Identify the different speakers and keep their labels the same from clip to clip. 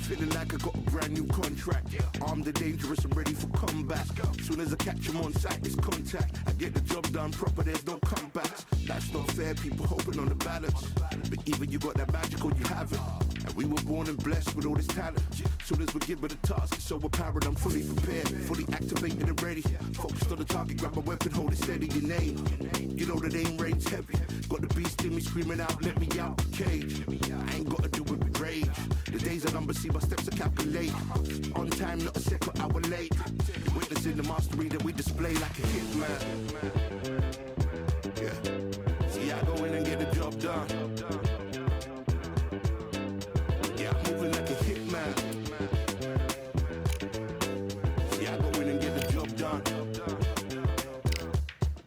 Speaker 1: Feeling like I got a brand new contract. Armed and dangerous and ready for combat. Soon as I catch him on sight, it's contact. I get the job done proper, there's no comebacks. Life's not fair, people hoping on the balance. But either you got that magic or you haven't. And we were born and blessed with all this talent. Soon as we give it a task, it's so apparent I'm fully prepared, fully activated and ready. Focused on the target, grab my weapon, hold it steady, your name. You know that aim range heavy. Got the beast in me screaming out, let me out the cage. I ain't gotta do it with rage. The days are numbered, see my steps are calculate. On time, not a second hour late. Witnessing the mastery that we display like a hitman. Yeah. See, I go in and get the job done. Yeah, I'm moving like a hitman. See, I go in and get the job done.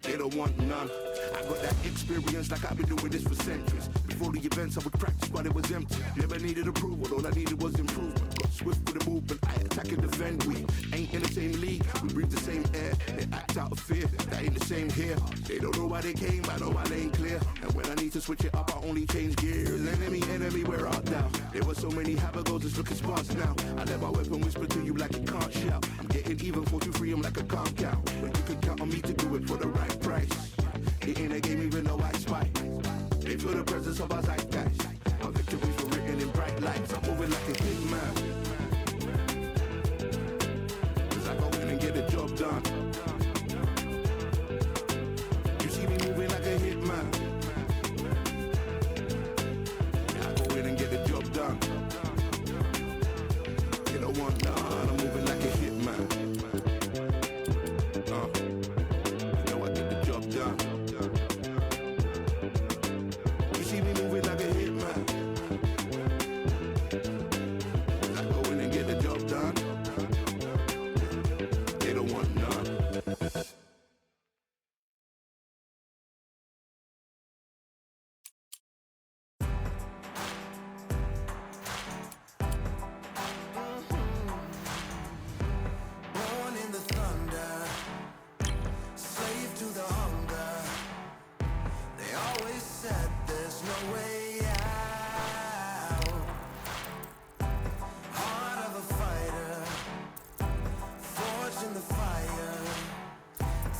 Speaker 1: They don't want none. I got that experience like I've been doing this for centuries. Before the events I would practice but it was empty. Never needed approval, all I needed was improvement. Got swift with the movement, I attack and defend. We ain't in the same league, we breathe the same air. They act out of fear, that ain't the same here. They don't know why they came, I know my lane clear. And when I need to switch it up, I only change gears. Enemy, where art thou? There were so many habagos, it's looking sparse now. I let my weapon whisper to you like it can't shout. I'm getting even, 4-2-3, I'm like a calm count. But you can count on me to do it for the right price. It ain't a game even though I spite. They feel the presence of our zeitgeist. Our victories were written in bright lights. I'm moving like a hitman. Cause I go in and get the job done. You see me moving like a hitman. Yeah, I go in and get the job done. You don't want none, I'm moving like a hitman. You know I get the job done. You see me moving like a hitman. I go in and get the job done. They don't want none.
Speaker 2: Born in the thunder, slave to the hunger. They always said there's no way out. Heart of a fighter, forged in the fire.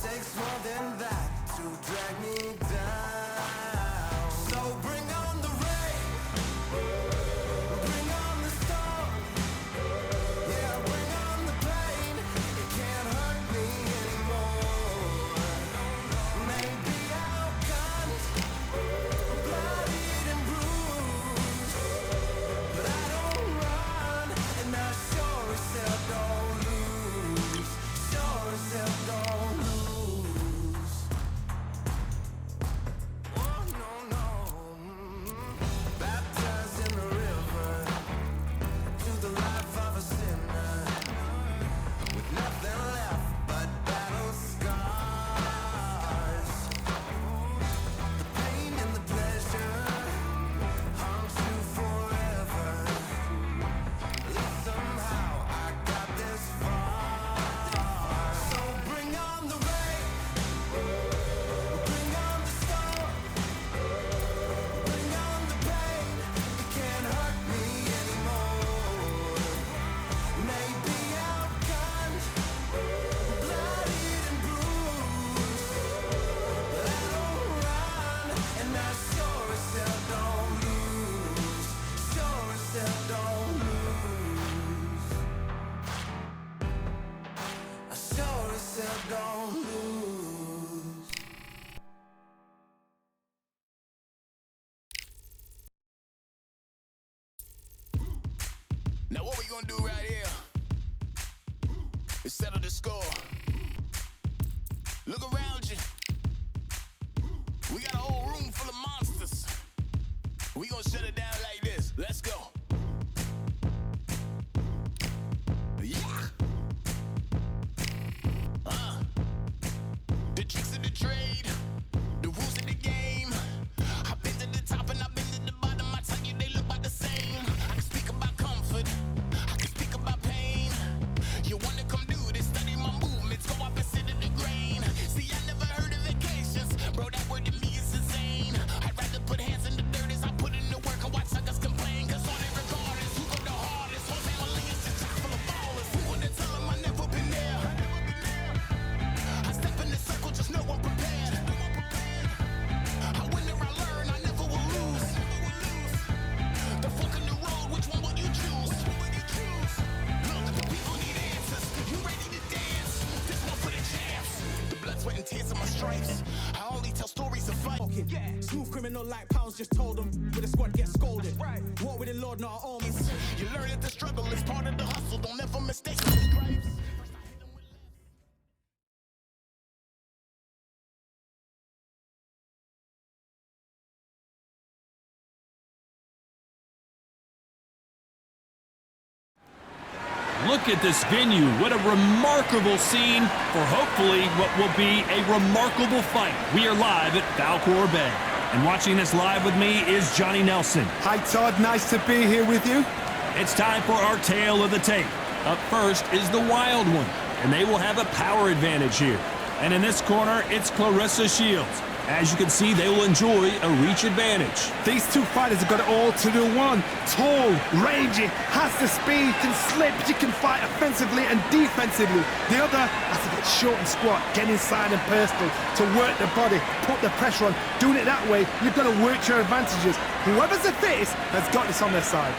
Speaker 2: Takes more than that to drag me down. So bring on the rain, bring on the storm. Yeah, bring on the pain. It can't hurt me anymore. Maybe I'll cut, bloodied and bruised, but I don't run, and I sure as hell don't lose. Sure as hell don't lose. Oh no no. Baptized in the river to the life of a sinner, with nothing left but battle scars. The pain and the pleasure haunts you forever. At least somehow I got this far. So bring on the rain, bring on the storm, bring on the pain. It can't hurt me anymore. Maybe I'll cut, bloodied and bruised, but I don't run, and I sure as hell don't lose. Sure as hell don't lose. I sure as hell don't lose.
Speaker 3: Now what we gonna do right here is settle the score. Look around you. We got a whole room full of monsters. We gonna shut it down like this. Let's go. Yeah. The tricks of the trade, the rules of the game. I've been to the top and I've been to the bottom. I tell you they look about the same. I can speak about comfort, I can speak about pain. You wanna come do this, study my movements, go opposite of the grain. See, I
Speaker 4: just told them with a squad get scolded. Right. What with the Lord, not our armies.
Speaker 3: You learn that the struggle is part of the hustle. Don't ever mistake it.
Speaker 5: Look at this venue. What a remarkable scene for hopefully what will be a remarkable fight. We are live at Falcor Bay. And watching this live with me is Johnny Nelson.
Speaker 6: Hi, Todd. Nice to be here with you.
Speaker 5: It's time for our tale of the tape. Up first is the Wild One, and they will have a power advantage here. And in this corner, it's Clarissa Shields. As you can see, they will enjoy a reach advantage.
Speaker 6: These two fighters have got it all to do. One, tall, rangy, has the speed, can slip, she can fight offensively and defensively. The other has to get short and squat, get inside and personal, to work the body, put the pressure on. Doing it that way, you've got to work your advantages. Whoever's the fittest has got this on their side.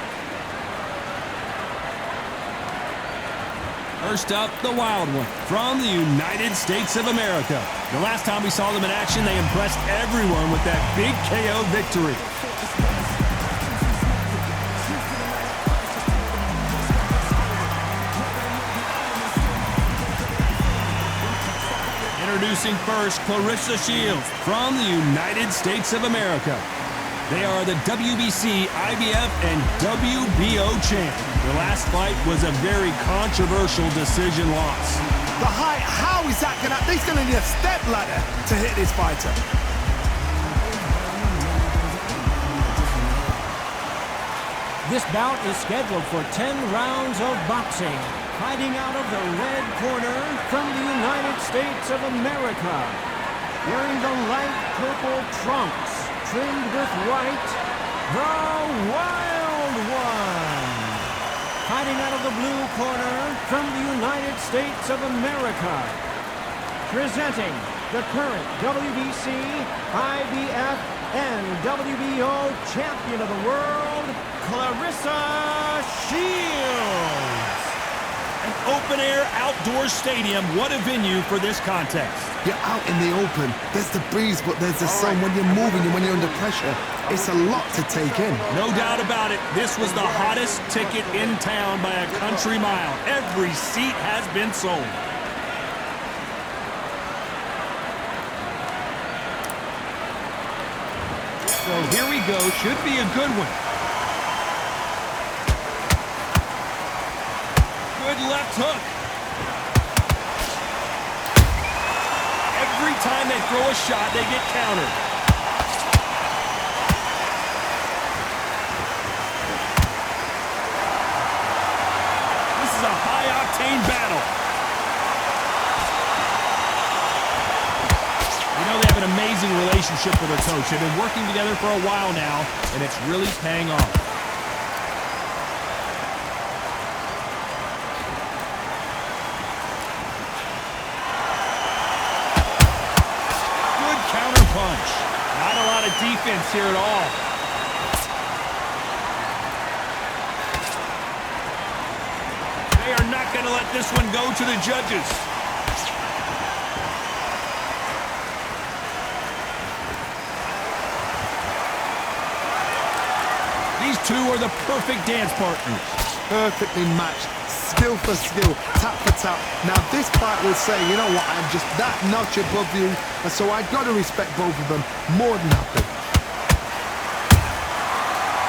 Speaker 5: First up, the Wild One from the United States of America. The last time we saw them in action, they impressed everyone with that big KO victory. Introducing first, Clarissa Shields from the United States of America. They are the WBC, IBF, and WBO champ. Their last fight was a very controversial decision loss.
Speaker 6: The height, how is that going to... He's going to need a step ladder to hit this fighter.
Speaker 7: This bout is scheduled for 10 rounds of boxing. Fighting out of the red corner from the United States of America. Wearing the light purple trunks, trimmed with white, the Wild One. Fighting out of the blue corner from the United States of America. Presenting the current WBC, IBF, and WBO champion of the world, Clarissa Shields.
Speaker 5: An open-air outdoor stadium. What a venue for this contest.
Speaker 6: You're out in the open. There's the breeze, but there's the sun. When you're moving and when you're under pressure, it's a lot to take in.
Speaker 5: No doubt about it. This was the hottest ticket in town by a country mile. Every seat has been sold. So here we go. Should be a good one. Good left hook. Every time they throw a shot, they get countered. This is a high-octane battle. You know, they have an amazing relationship with their coach. They've been working together for a while now, and it's really paying off. Not a lot of defense here at all. They are not going to let this one go to the judges. These two are the perfect dance partners.
Speaker 6: Perfectly matched. Skill for skill, tap for tap. Now this fight will say, you know what, I'm just that notch above you, and so I've got to respect both of them more than happy.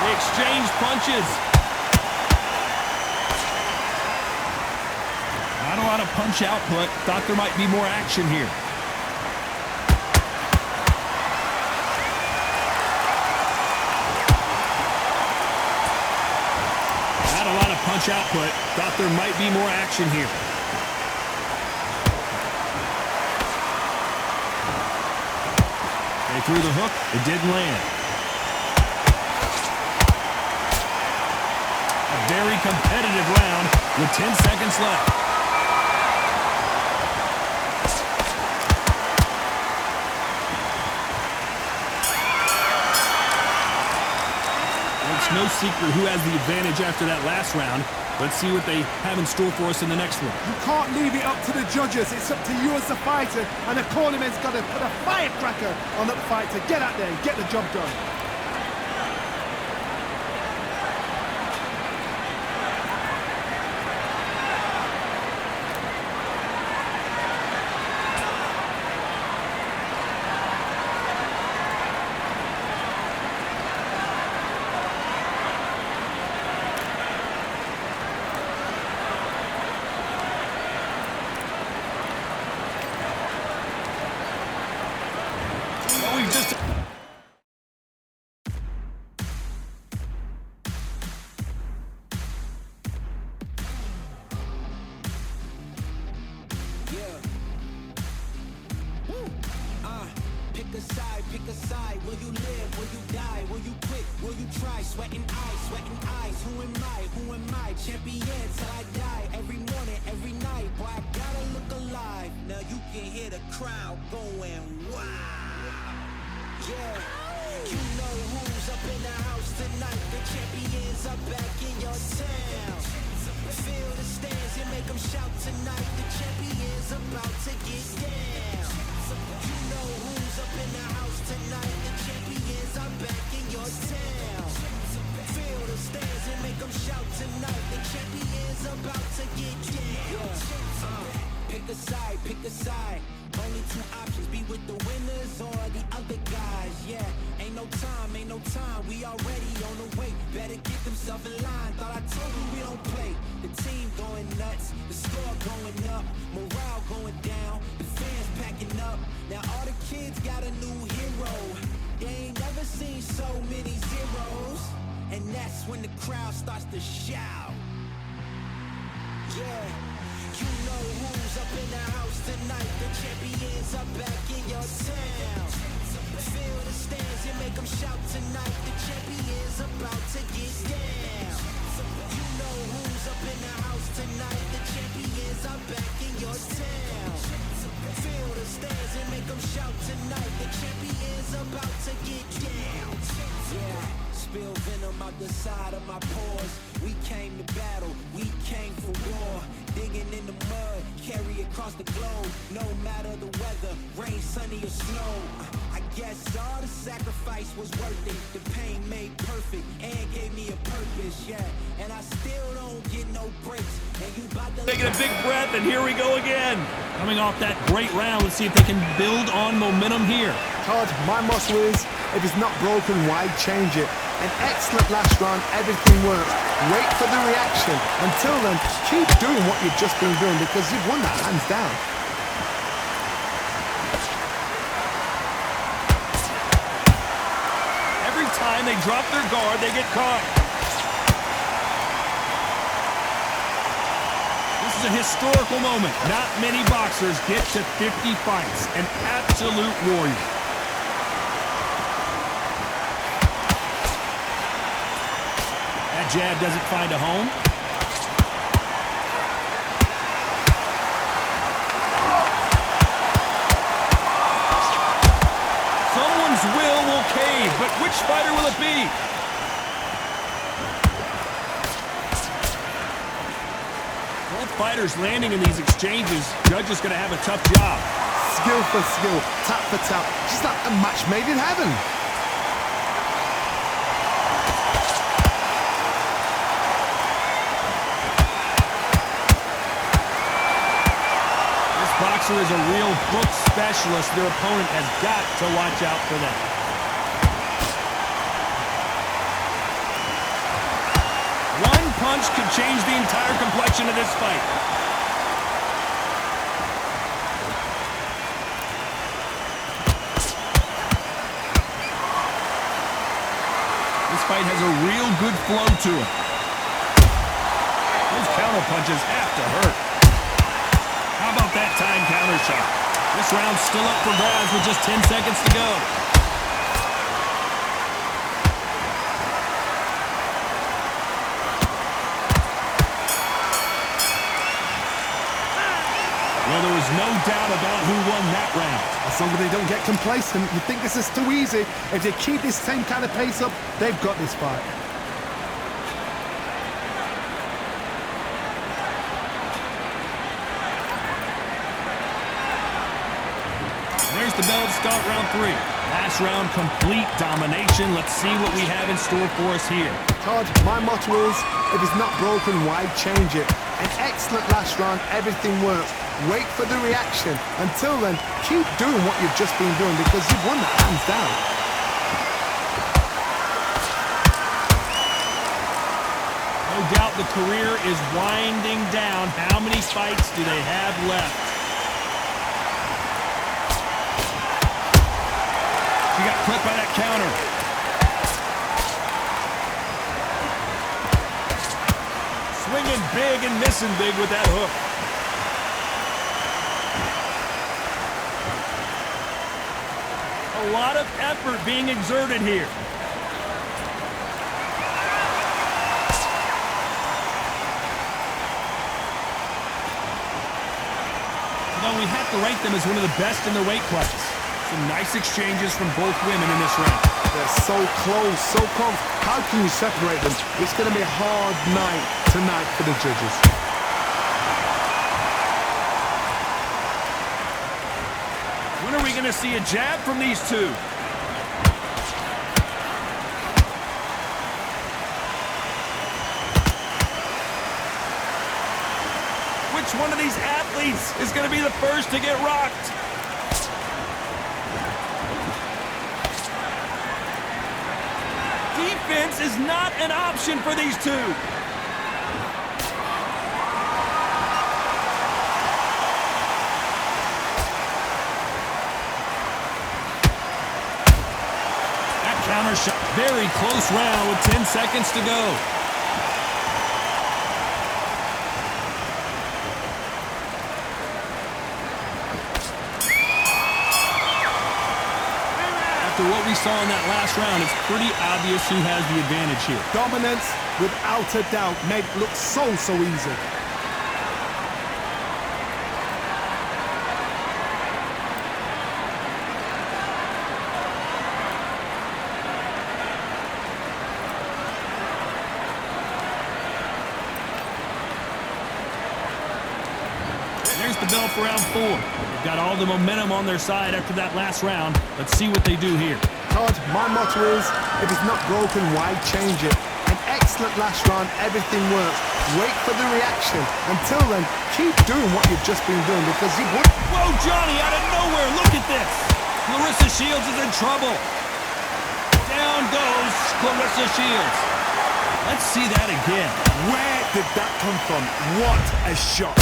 Speaker 5: They exchange punches. Not a lot of punch output. Thought there might be more action here. Punch output. Thought there might be more action here. They threw the hook. It didn't land. A very competitive round with 10 seconds left. No secret who has the advantage after that last round. Let's see what they have in store for us in the next one.
Speaker 6: You can't leave it up to the judges. It's up to you as the fighter, and the cornerman's got to put a firecracker on that fight to get out there and get the job done.
Speaker 2: Pick a side. Will you live? Will you die? Will you quit? Will you try? Sweating eyes. Who am I? Who am I? Champion till I die. Every morning, every night. Boy, I gotta look alive. Now you can hear the crowd going wow. Yeah. You know who's up in the house tonight. The champions are back in your town. Feel the stands and make them shout tonight. The champions about to get down. You know who's up in the house tonight. The champions are back in your town. Feel the stands and make them shout tonight. The champions about to get down. Pick a side, pick a side. Only two options, be with the winners or the other guys. Yeah, ain't no time, we already on the way. Better get themselves in line, thought I told you we don't play. The team going nuts, the score going up, morale going down, the fans packing up. Now all the kids got a new hero. They ain't never seen so many zeros. And that's when the crowd starts to shout. Yeah. You know who's up in the house tonight. The champions are back in your town. Feel the stands and make them shout tonight. The champions about to get down. You know who's up in the house tonight. The champions are back in your town. Feel the stands and make them shout tonight. The champions about to get down. Yeah. Spill venom out the side of my pores. We came to battle, we came for war. Digging in the mud, carry across the globe. No matter the weather, rain, sunny or snow. I guess all the sacrifice was worth it. The pain made perfect and gave me a purpose, yeah. And I still don't get no breaks. And you bout to
Speaker 5: Taking a big breath, and here we go again. Coming off that great round, let's see if they can build on momentum here.
Speaker 6: Todd, my motto is, if it's not broken, why change it? An excellent last round, everything works. Wait for the reaction. Until then, keep doing what you've just been doing because you've won that hands down.
Speaker 5: Every time they drop their guard, they get caught. This is a historical moment. Not many boxers get to 50 fights. An absolute warrior. That jab doesn't find a home. Someone's will cave, but which fighter will it be? Both fighters landing in these exchanges. Judge is going to have a tough job.
Speaker 6: Skill for skill, tap for tap. Just like a match made in heaven.
Speaker 5: Boxer is a real book specialist. Their opponent has got to watch out for them. One punch could change the entire complexion of this fight. This fight has a real good flow to it. Those counter punches have to hurt. How about that time counter shot? This round's still up for grabs with just 10 seconds to go. Well, there was no doubt about who won that round.
Speaker 6: As long as they don't get complacent, you think this is too easy. If they keep this same kind of pace up, they've got this fight.
Speaker 5: There's the bell to start round 3. Last round, complete domination. Let's see what we have in store for us here.
Speaker 6: Todd, my motto is, if it's not broken, why change it? An excellent last round, everything works. Wait for the reaction. Until then, keep doing what you've just been doing because you've won that hands down.
Speaker 5: No doubt the career is winding down. How many fights do they have left? She got clipped by that counter. Swinging big and missing big with that hook. a lot of effort being exerted here. Although we have to rank them as one of the best in their weight class. Some nice exchanges from both women in this round.
Speaker 6: They're so close, so close. How can you separate them? It's going to be a hard night tonight for the judges.
Speaker 5: When are we going to see a jab from these two? Which one of these athletes is going to be the first to get rocked? Defense is not an option for these two. That counter shot. Very close round with 10 seconds to go. After what we saw in that last round, it's pretty obvious who has the advantage here.
Speaker 6: Dominance, without a doubt, made it look so easy.
Speaker 5: There's the bell for round 4. They've got all the momentum on their side after that last round. Let's see what they do here.
Speaker 6: Todd, my motto is, if it's not broken, why change it? An excellent last round, everything works. Wait for the reaction. Until then, keep doing what you've just been doing because you would...
Speaker 5: Whoa, Johnny, out of nowhere, look at this. Clarissa Shields is in trouble. Down goes Clarissa Shields. Let's see that again.
Speaker 6: Where did that come from? What a shot.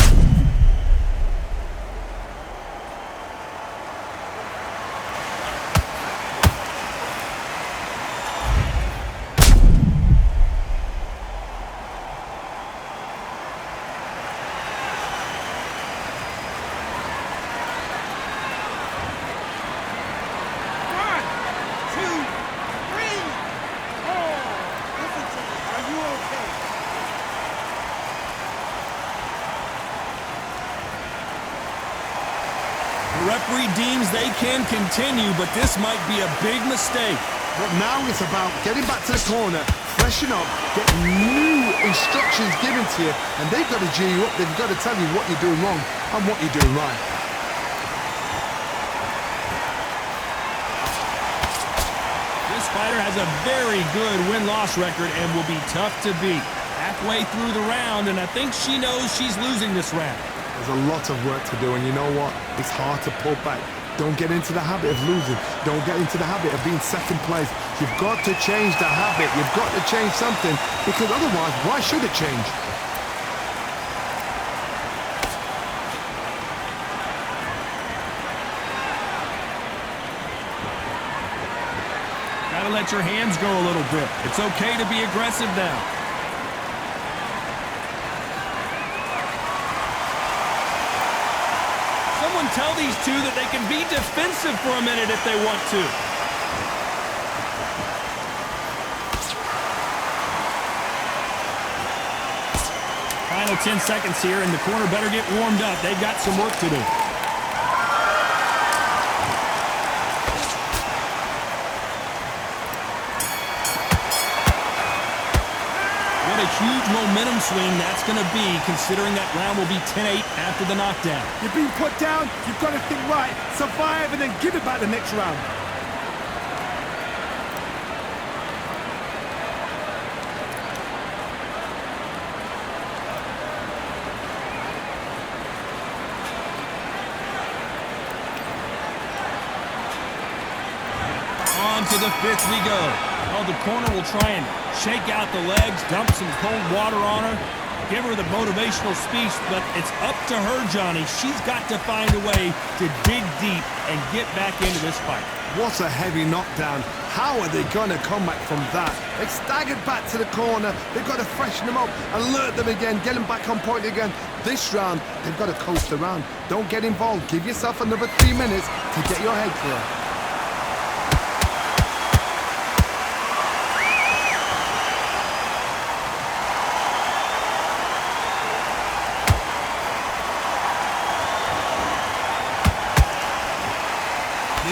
Speaker 5: The referee deems they can continue, but this might be a big mistake.
Speaker 6: But now it's about getting back to the corner, freshen up, get new instructions given to you, and they've got to G you up. They've got to tell you what you're doing wrong and what you're doing right.
Speaker 5: This fighter has a very good win-loss record and will be tough to beat. Halfway through the round, and I think she knows she's losing this round.
Speaker 6: There's a lot of work to do, and you know what? It's hard to pull back. Don't get into the habit of losing. Don't get into the habit of being second place. You've got to change the habit. You've got to change something, because otherwise, why should it change?
Speaker 5: Gotta let your hands go a little bit. It's okay to be aggressive now. Someone tell these two that they can be defensive for a minute if they want to. Final 10 seconds here, and the corner better get warmed up. They've got some work to do. What a huge momentum swing that's going to be, considering that round will be 10-8 after the knockdown.
Speaker 6: You've been put down, you've got to think right, survive, and then give it back the next round.
Speaker 5: On to the 5th we go. Well, the corner will try and shake out the legs, dump some cold water on her, give her the motivational speech, but it's up to her, Johnny. She's got to find a way to dig deep and get back into this fight.
Speaker 6: What a heavy knockdown. How are they going to come back from that? They staggered back to the corner. They've got to freshen them up, alert them again, get them back on point again. This round, they've got to coast around. Don't get involved. Give yourself another 3 minutes to get your head clear.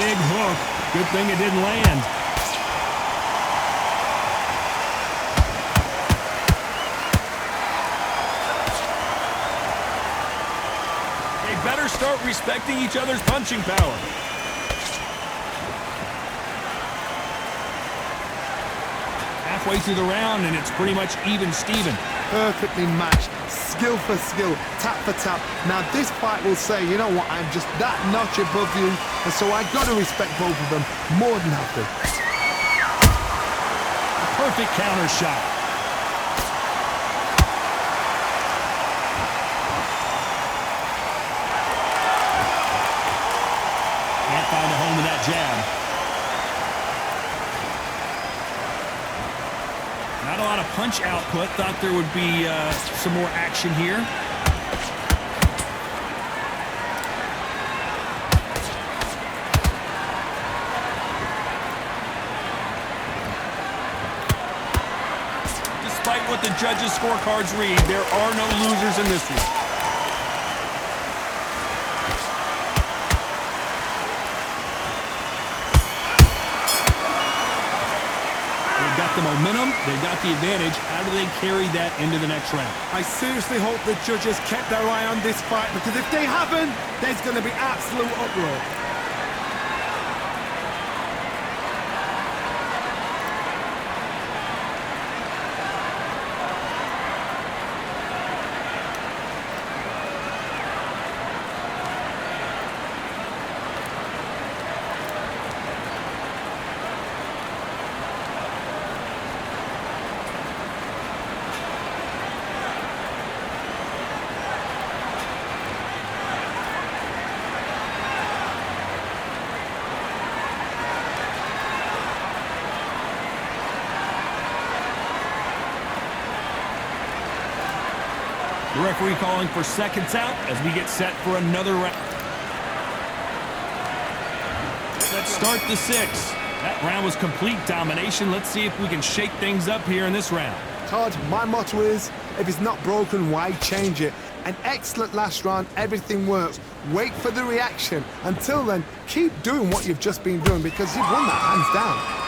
Speaker 5: big hook. Good thing it didn't land. They better start respecting each other's punching power. Halfway through the round, and it's pretty much even Steven.
Speaker 6: Perfectly matched, skill for skill, tap for tap. Now this fight will say, you know what, I'm just that notch above you, and so I got to respect both of them more than happy.
Speaker 5: Perfect counter shot. Can't find a home with that jab. Not a lot of punch output. Thought there would be some more action here. Despite what the judges' scorecards read, there are no losers in this one. Got the momentum, they got the advantage. How do they carry that into the next round?
Speaker 6: I seriously hope the judges kept their eye on this fight, because if they haven't, there's going to be absolute uproar.
Speaker 5: The referee calling for seconds out as we get set for another round. Let's start the sixth. That round was complete domination. Let's see if we can shake things up here in this round.
Speaker 6: Todd, my motto is, if it's not broken, why change it? An excellent last round, everything works. Wait for the reaction. Until then, keep doing what you've just been doing, because you've won that hands down.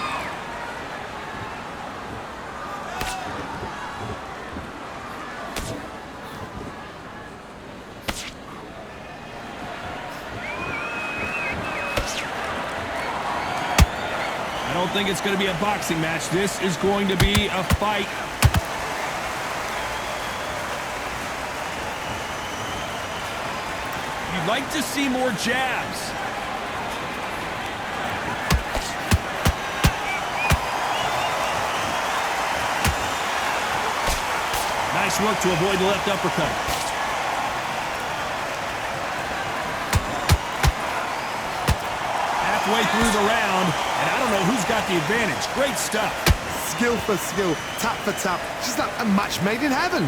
Speaker 5: I don't think it's going to be a boxing match. This is going to be a fight. You'd like to see more jabs. Nice work to avoid the left uppercut. Halfway through the round, and I don't know who's got the advantage. Great stuff.
Speaker 6: Skill for skill, tap for tap. Just like a match made in heaven.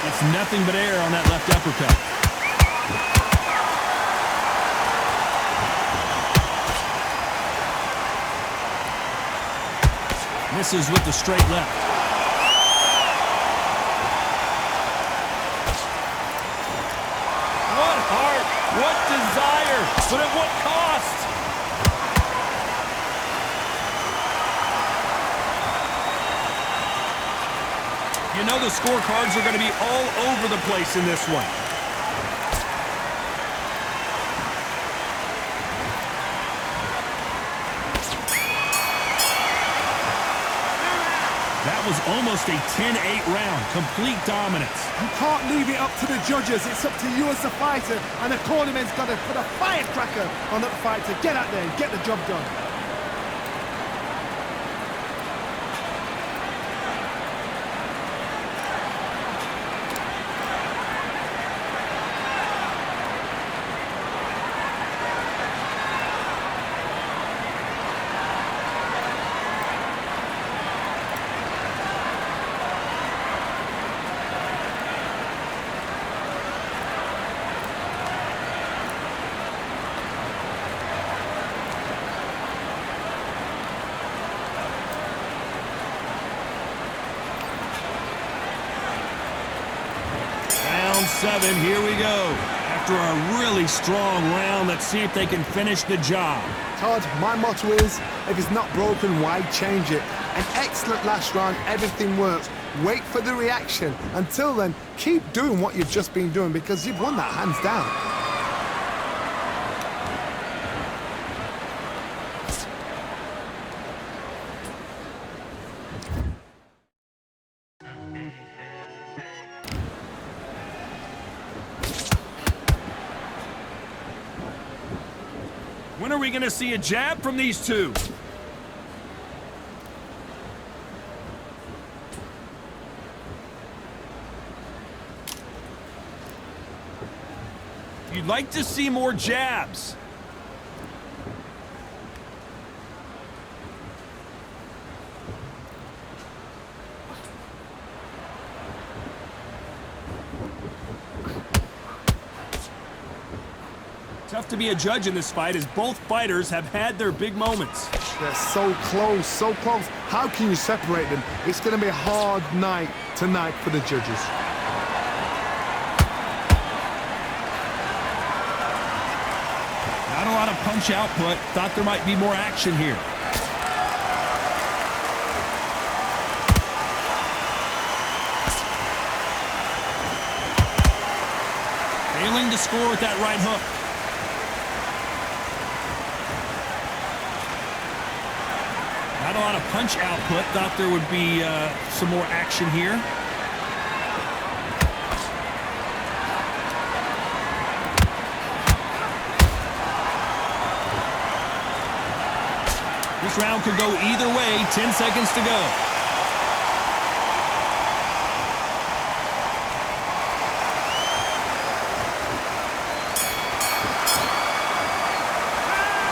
Speaker 5: It's nothing but air on that left uppercut. Misses with the straight left. What heart, what desire, but at what cost? You know the scorecards are going to be all over the place in this one. That was almost a 10-8 round. Complete dominance.
Speaker 6: You can't leave it up to the judges. It's up to you as a fighter. And the cornerman's got to put a firecracker on that fight to get out there and get the job done.
Speaker 5: 7. Here we go. After a really strong round, let's see if they can finish the job.
Speaker 6: Todd, my motto is, if it's not broken, why change it? An excellent last round, everything works. Wait for the reaction. Until then, keep doing what you've just been doing because you've won that hands down.
Speaker 5: When are we going to see a jab from these two? You'd like to see more jabs. Tough to be a judge in this fight as both fighters have had their big moments.
Speaker 6: They're so close, so close. How can you separate them? It's going to be a hard night tonight for the judges.
Speaker 5: Not a lot of punch output. Thought there might be more action here. Failing to score with that right hook. Not a lot of punch output. Thought there would be some more action here. This round could go either way. 10 seconds to go.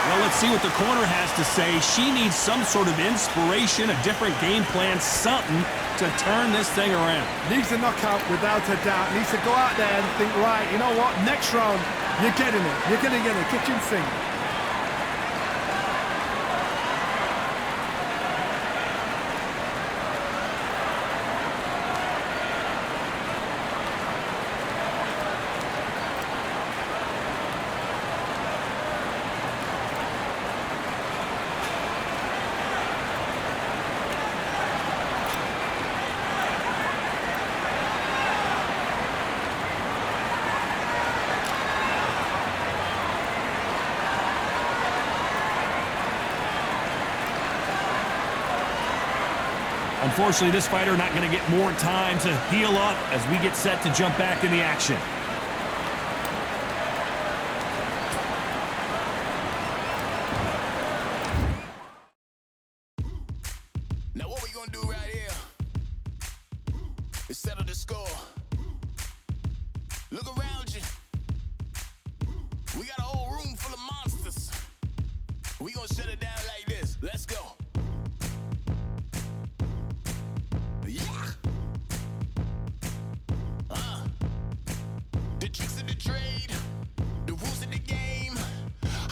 Speaker 5: Well, let's see what the corner has to say. She needs some sort of inspiration, a different game plan, something to turn this thing around.
Speaker 6: Needs a knockout without a doubt. Needs to go out there and think, right, you know what? Next round, you're getting it. You're going to get it. Kitchen sink.
Speaker 5: Unfortunately, this fighter not going to get more time to heal up as we get set to jump back in the action.
Speaker 3: Now what we gonna do right here is settle the score. Look around you. We got a whole room full of monsters. We gonna shut it down like this. Let's go. Yeah. The tricks of the trade, the rules of the game.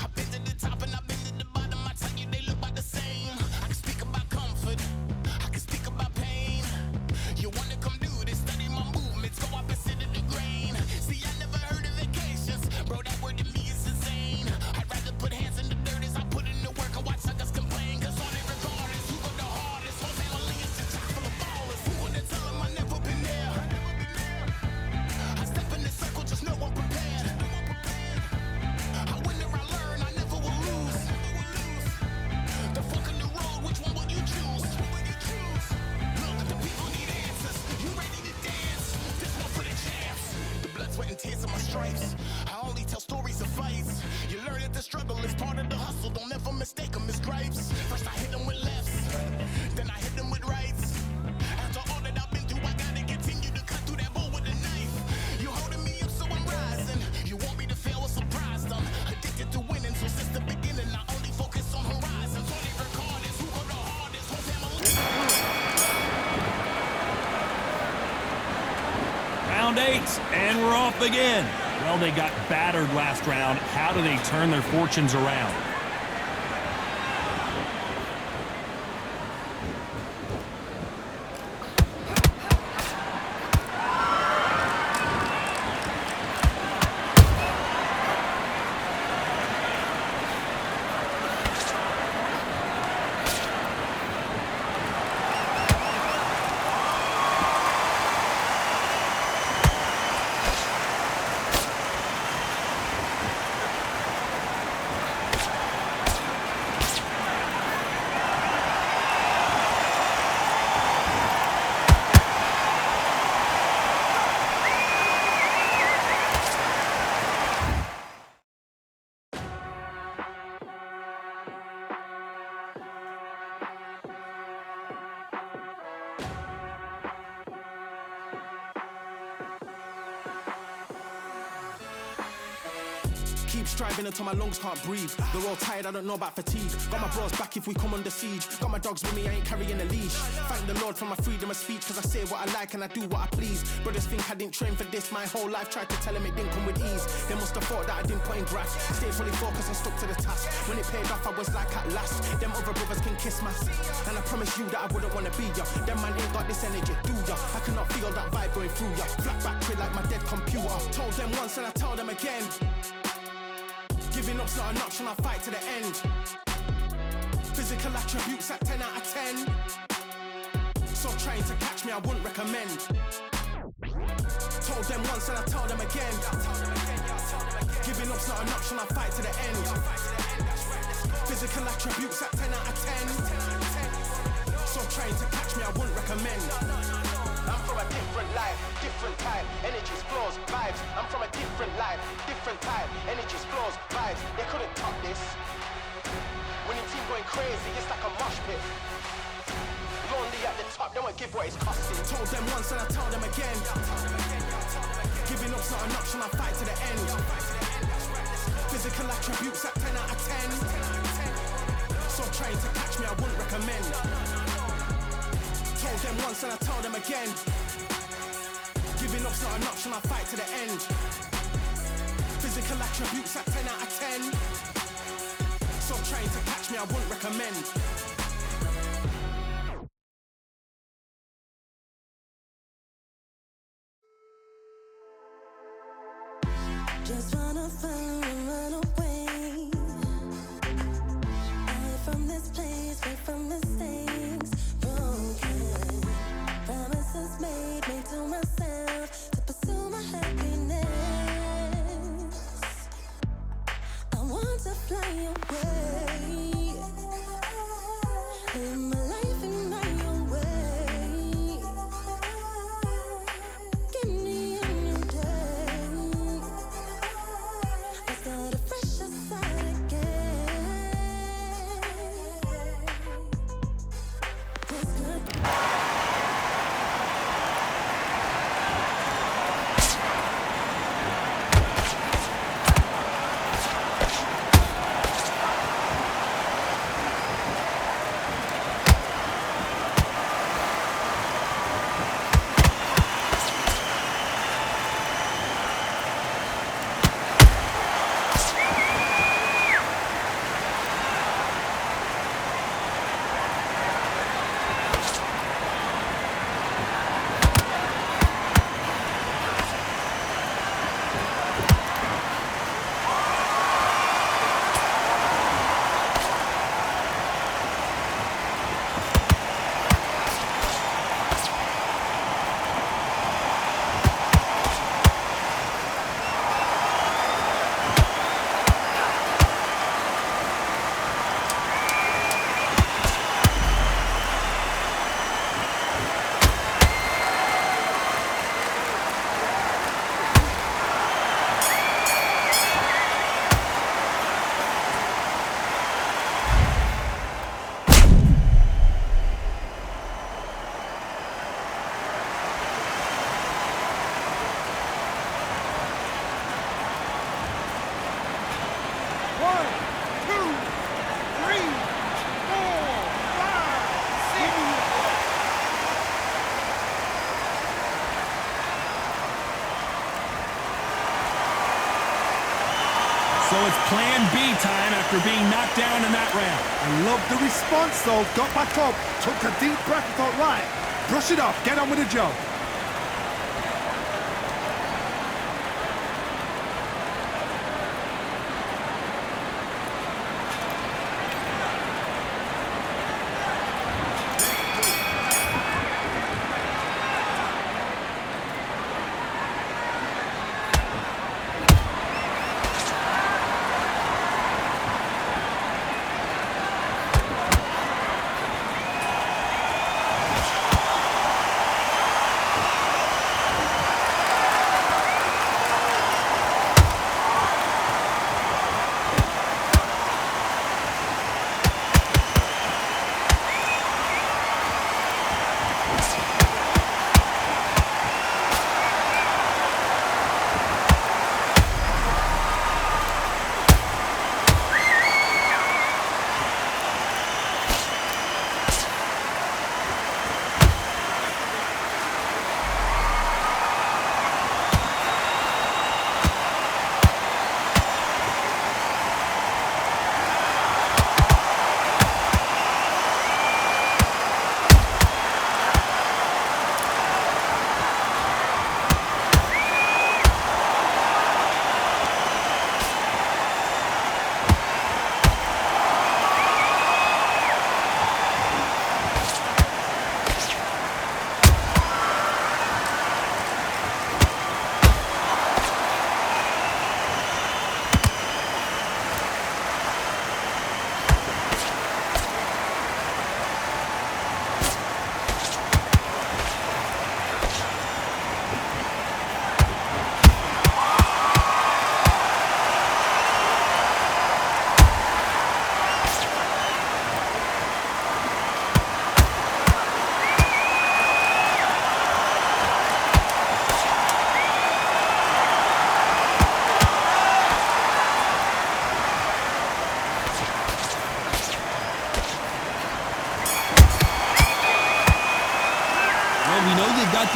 Speaker 3: I've been to the top and I've been to the bottom. I tell you they look about the same. I can speak about comfort, I can speak about pain. You wanna come do this, study my movements, go opposite of the grain. See, I never heard of vacations, bro, that word to me is insane. I'd rather put hands in the dirt as I put in the work and watch suckers complain. Cause all they regardless, who go the hardest, whole family is just chock full of ballers. Who would tell them I never been there? I step in the circle, just know I'm prepared. I win or I learn, I never will lose. The fork in the road, which one will you choose? Look, the people need answers. You ready to dance? This one for the champs. The blood, sweat, and tears of my stripes. I only tell stories of fights. You learn that the struggle is part of the hustle. Don't ever mistake them as gripes. First I hit them with lefts, then I hit them with rights. After all that I've been through, I gotta continue to cut through that bull with a knife. You holding me up, so I'm rising. You want me to fail or surprised? I'm addicted to winning, so since the beginning, I only focus on horizons. All they record is who go the hardest. Whole family.
Speaker 5: Round 8, and we're off again. Well, they got battered last round. How do they turn their fortunes around?
Speaker 4: keep striving until my lungs can't breathe. They're all tired, I don't know about fatigue. Got my bros back if we come under siege. Got my dogs with me, I ain't carrying a leash. Thank the Lord for my freedom of speech, cause I say what I like and I do what I please. Brothers think I didn't train for this, my whole life tried to tell them it didn't come with ease. They must have thought that I didn't put in graft. Stayed fully focused and stuck to the task. When it paid off, I was like at last. Them other brothers can kiss my seat. And I promise you that I wouldn't wanna be ya. Them man ain't got this energy, do ya? I cannot feel that vibe going through ya. Flat battery like my dead computer. Told them once and I tell them again. Giving up's not an option, I'll fight to the end. Physical attributes at 10 out of 10. So trying to catch me, I wouldn't recommend. Told them once and I tell them again. Giving up's not an option, I'll fight to the end. Physical attributes at 10 out of 10. So trying to catch me, I wouldn't recommend. I'm from a different life, different type, energies, flows, vibes. I'm from a different life, different type, energies, flows, vibes. They couldn't top this. When your team going crazy, it's like a mosh pit. Lonely at the top, they won't give what it's costing. Told them once and I tell them again. Giving up's not an option, I'll fight to the end. Physical attributes at 10 out of 10. So trying to catch me, I wouldn't recommend. Told them once and I tell them again. Giving up's not an option, I'll fight to the end. Physical attributes at 10 out of 10. So trying to catch me, I wouldn't recommend.
Speaker 8: Just wanna find and run away. Away from this place, away from mistakes. Broken promises made to myself to pursue my happiness. I want to fly away. Live my life in my own way. Give me a new day. Let's start a fresh start again. This could
Speaker 5: So it's plan B time after being knocked down in that round.
Speaker 6: I love the response though. Got back up, took a deep breath and thought, right, brush it off, get on with the job.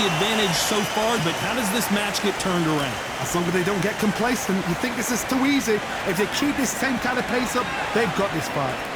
Speaker 5: the advantage so far, but how does this match get turned around?
Speaker 6: As long as they don't get complacent, you think this is too easy. If they keep this same kind of pace up, they've got this fight.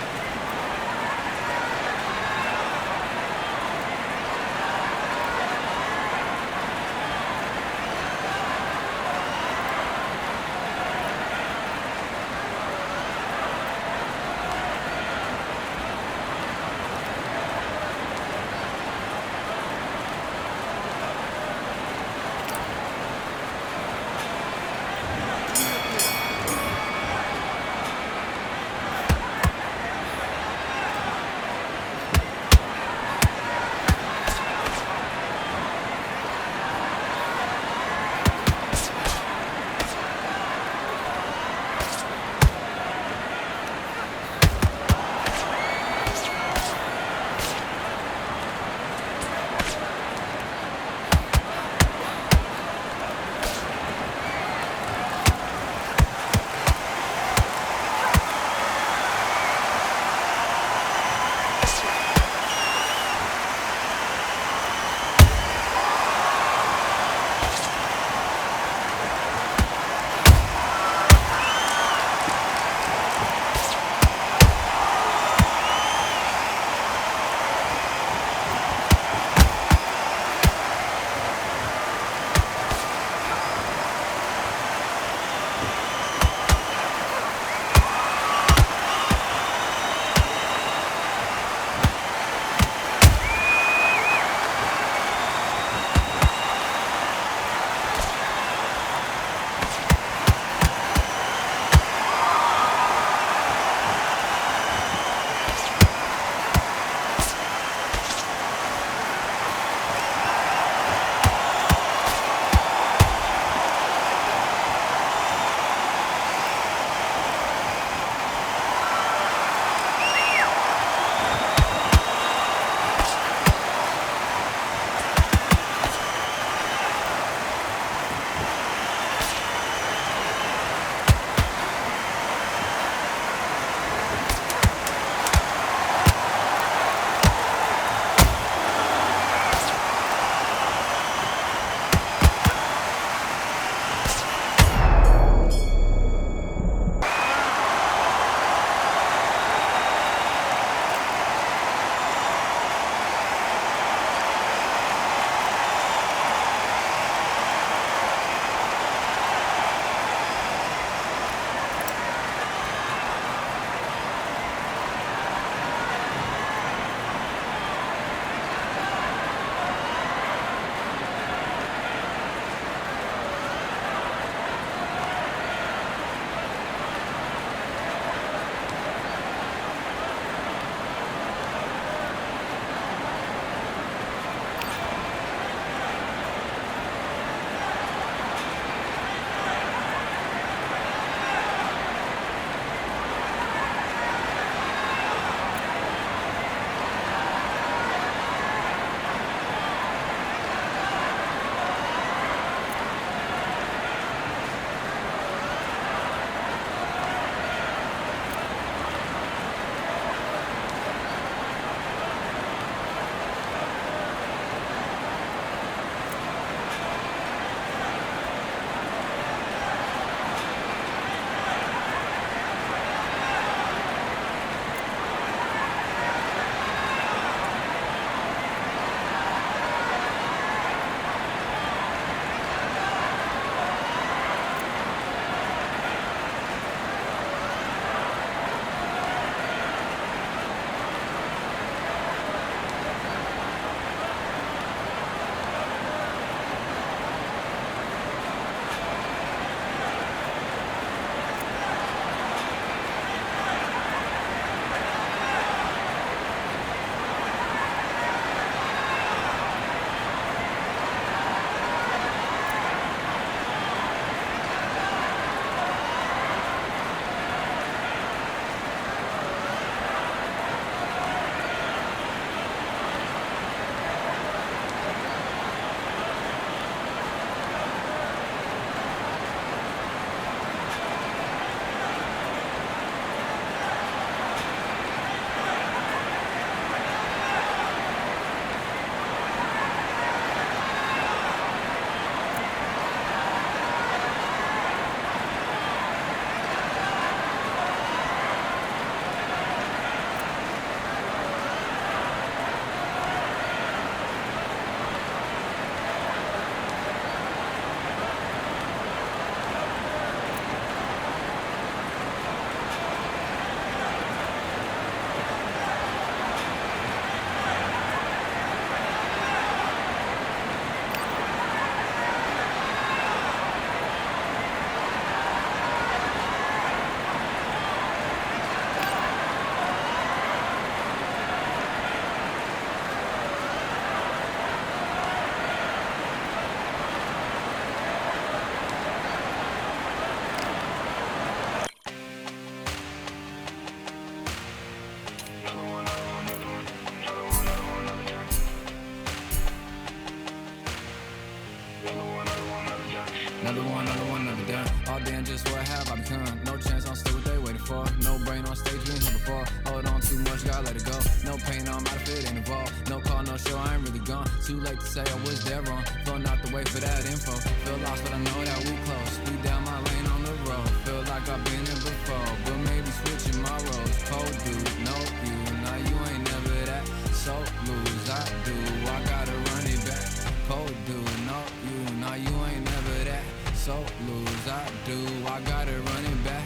Speaker 9: just what have I become? No chance, I'm still what they waiting for. No brain on stage, been here before. Hold on too much, gotta let it go. No pain, I'm out of it, ain't involved. No call, no show, I ain't really gone. Too late to say I was dead wrong. Flown out the way for that info. Feel lost, but I know that we close. Speed down my lane on the road. Feel like I've been here before, but maybe switching my roles. Cold dude, no you, now you ain't never that. So lose, I do, I gotta run it back. Cold dude, no you, now you ain't never that. So lose, I do, I gotta run it back.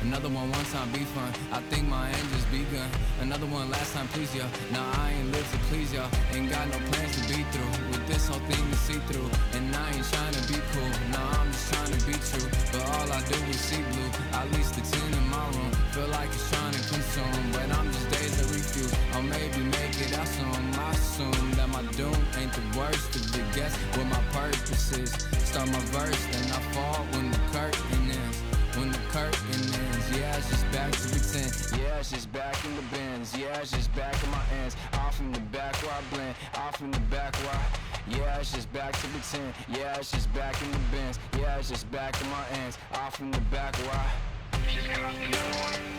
Speaker 9: Another one time be fun, I think my end just begun. Another one last time please ya. Now I ain't live to please y'all. Ain't got no plans to be through with this whole thing to see through. And I ain't trying to be cool, nah I'm just trying to be true. But all I do is see blue, at least the 10 in my room. Feel like it's trying to consume, but I'm just days to refuse. Or maybe make it out soon. I assume that my doom ain't the worst of the guess what my purpose is. Start my verse, then I fall when the curtain ends. When the curtain ends, yeah, it's just back to pretend. Yeah, it's just back in the bins. Yeah, it's just back in my ends. Off in the back where I blend. Off in the back where I... Yeah, it's just back to pretend. Yeah, it's just back in the bins. Yeah, it's just back in my ends. Off in the back where I... Just got another one.